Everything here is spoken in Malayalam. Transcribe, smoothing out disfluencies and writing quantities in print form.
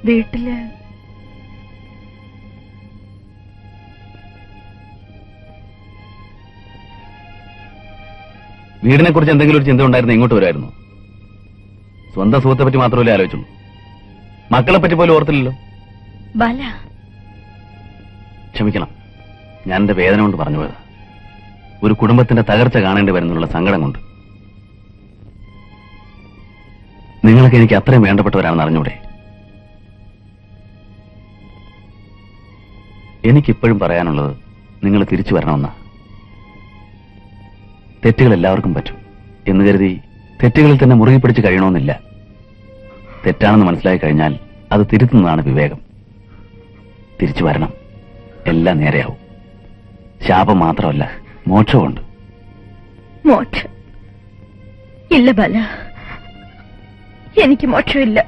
വീട്ടില് വീടിനെ കുറിച്ച് എന്തെങ്കിലും ഒരു ചിന്ത ഉണ്ടായിരുന്നു ഇങ്ങോട്ട് വരുമായിരുന്നു. സ്വന്തം സുഹൃത്തെ പറ്റി മാത്രമല്ലേ ആലോചിച്ചുള്ളൂ. മക്കളെ പറ്റി പോലും ഓർത്തില്ലല്ലോ. ബാല, ക്ഷമിക്കണം, ഞാൻ എന്റെ വേദന കൊണ്ട് പറഞ്ഞു പോയത്. ഒരു കുടുംബത്തിന്റെ തകർച്ച കാണേണ്ടി വരുന്നുള്ള സങ്കടം കൊണ്ട്. നിങ്ങളൊക്കെ എനിക്ക് അത്രയും വേണ്ടപ്പെട്ടവരാണെന്ന് അറിഞ്ഞൂടെ? എനിക്കിപ്പോഴും പറയാനുള്ളത് നിങ്ങൾ തിരിച്ചു വരണമെന്നാ. തെറ്റുകൾ എല്ലാവർക്കും പറ്റും എന്ന് കരുതി തെറ്റുകളിൽ തന്നെ മുറുകി പിടിച്ച് കഴിയണമെന്നില്ല. തെറ്റാണെന്ന് മനസ്സിലായി കഴിഞ്ഞാൽ അത് തിരുത്തുന്നതാണ് വിവേകം. തിരിച്ചു വരണം, എല്ലാം നേരെയാവും. ശാപം മാത്രമല്ല, മോക്ഷമുണ്ട്. മോക്ഷം ഇല്ല ബാല, എനിക്ക് മോക്ഷമില്ല.